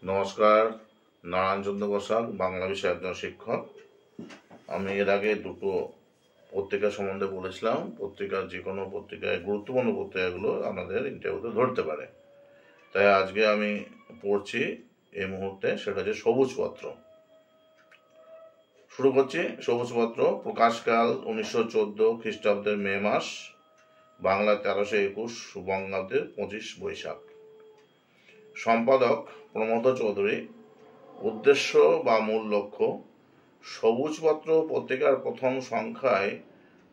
নমস্কার। নারায়ণচন্দ্র বসাক, বাংলা বিষয়ে একজন শিক্ষক। আমি এর আগে দুটো পত্রিকা সম্বন্ধে বলেছিলাম। পত্রিকার যে কোনো পত্রিকায় গুরুত্বপূর্ণ পত্রিকাগুলো আমাদের ইন্টারভিউতে ধরতে পারে। তাই আজকে আমি পড়ছি এই মুহূর্তে, সেটা হচ্ছে সবুজপত্র। শুরু করছি। সবুজপত্র প্রকাশকাল 1914 খ্রিস্টাব্দের মে মাস, বাংলা 1321 বঙ্গাব্দের 25 বৈশাখ। সম্পাদক প্রমথ চৌধুরী। উদ্দেশ্য বা মূল লক্ষ্য: সবুজপত্র পত্রিকার প্রথম সংখ্যায়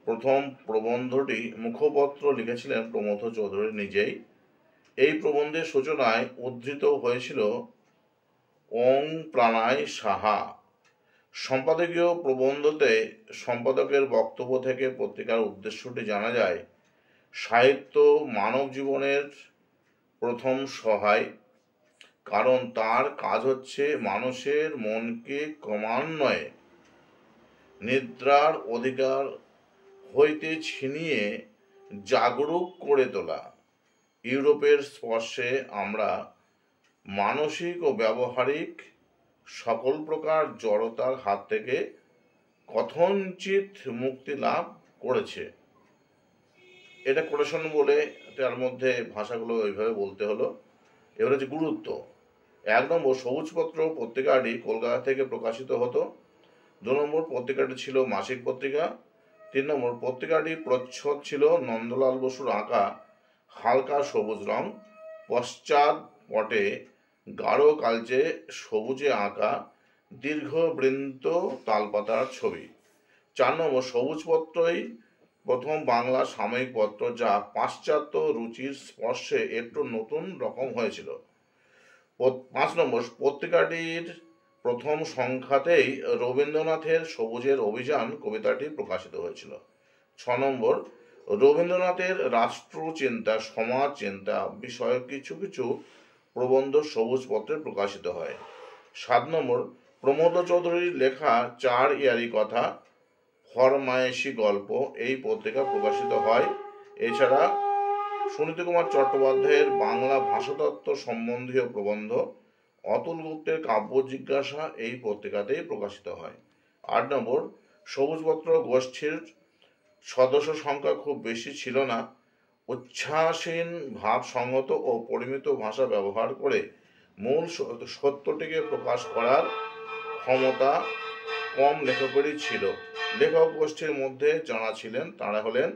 প্রথম প্রবন্ধটি মুখপত্র লিখেছিলেন প্রমথ চৌধুরী নিজেই। এই প্রবন্ধের সূচনায় উদ্ধৃত হয়েছিল ওং প্রাণায় সাহা। সম্পাদকীয় প্রবন্ধতে সম্পাদকের বক্তব্য থেকে পত্রিকার উদ্দেশ্যটি জানা যায়। সাহিত্য মানব জীবনের প্রথম সহায়, কারণ তার কাজ হচ্ছে মানুষের মনকে ক্রমান্বয়ে নিদ্রার অধিকার হইতে ছিনিয়ে জাগরুক করে তোলা। ইউরোপের স্পর্শে আমরা মানসিক ও ব্যবহারিক সকল প্রকার জড়তার হাত থেকে কথঞ্চিত মুক্তি লাভ করেছে। এটা কোটেশন বলে তার মধ্যে ভাষাগুলো ওইভাবে বলতে হলো। এবার হচ্ছে গুরুত্ব। 1 নম্বর, সবুজপত্র পত্রিকাটি কলকাতা থেকে প্রকাশিত হতো। 2 নম্বর, পত্রিকাটি ছিল মাসিক পত্রিকা। 3 নম্বর, পত্রিকাটি প্রচ্ছদ ছিল নন্দলাল বসুর আঁকা হালকা সবুজ রং, পশ্চাৎ পটে গাঢ় কালচে সবুজে আঁকা দীর্ঘ বৃন্ত তালপাতার ছবি। 4 নম্বর, সবুজপত্রই প্রথম বাংলা সাময়িক পত্র, যা পাশ্চাত্য রুচির স্পর্শে একটু নতুন রকম হয়েছিল। 5 নম্বর, পত্রিকাটির প্রথম সংখ্যাতেই রবীন্দ্রনাথের সবুজের অভিযান কবিতাটি প্রকাশিত হয়েছিল। 6 নম্বর, রবীন্দ্রনাথের রাষ্ট্রচিন্তা, সমাজ চিন্তা বিষয়ক কিছু কিছু প্রবন্ধ সবুজপত্রে প্রকাশিত হয়। 7 নম্বর, প্রমথ চৌধুরীর লেখা 4 ইয়ারি কথা, ফরমায়েশি গল্প এই পত্রিকা প্রকাশিত হয়। এছাড়া সুনীতি কুমার চট্টোপাধ্যায়ের বাংলা ভাষাতত্ত্ব সম্বন্ধীয় প্রবন্ধ, অতুল গুপ্তের কাব্য জিজ্ঞাসা এই পত্রিকাতেই প্রকাশিত হয়। 8 নম্বর, সবুজপত্র গোষ্ঠীর সদস্য সংখ্যা খুব বেশি ছিল না। উচ্ছ্বাসীন ভাবসঙ্গত ও পরিমিত ভাষা ব্যবহার করে মূল সত্যটিকে প্রকাশ করার ক্ষমতা কম লেখকেরই ছিল। লেখক গোষ্ঠীর মধ্যে যাঁরা ছিলেন তাঁরা হলেন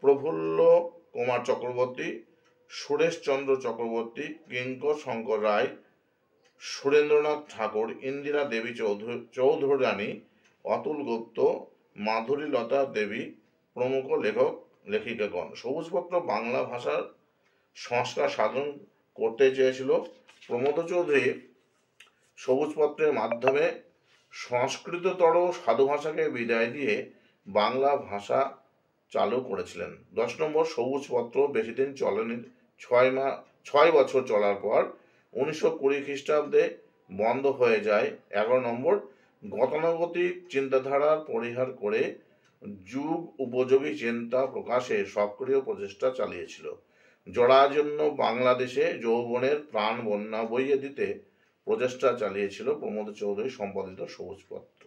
প্রফুল্ল কুমার চক্রবর্তী, সুরেশচন্দ্র চক্রবর্তী, কিঙ্কর শঙ্কর রায়, সুরেন্দ্রনাথ ঠাকুর, ইন্দিরা দেবী চৌধুরী রানী, অতুল গুপ্ত, মাধুরীলতা দেবী প্রমুখ লেখক লেখিকাগণ। সবুজপত্র বাংলা ভাষার সংস্কার সাধন করতে চেয়েছিল। প্রমথ চৌধুরী সবুজপত্রের মাধ্যমে সংস্কৃততর সাধু ভাষাকে বিদায় দিয়ে বাংলা ভাষা চালু করেছিলেন। 10 নম্বর, সবুজপত্র বেশি দিন চলেনি। 6 বছর চলার পর 1920 খ্রিস্টাব্দে বন্ধ হয়ে যায়। 11 নম্বর, গতানুগতিক চিন্তাধারার পরিহার করে যুগ উপযোগী চিন্তা প্রকাশে সক্রিয় প্রচেষ্টা চালিয়েছিল। জরাজীর্ণ বাংলাদেশে যৌবনের প্রাণ বন্যা বইয়ে দিতে প্রচেষ্টা চালিয়েছিল প্রমথ চৌধুরী সম্পাদিত সবুজপত্র।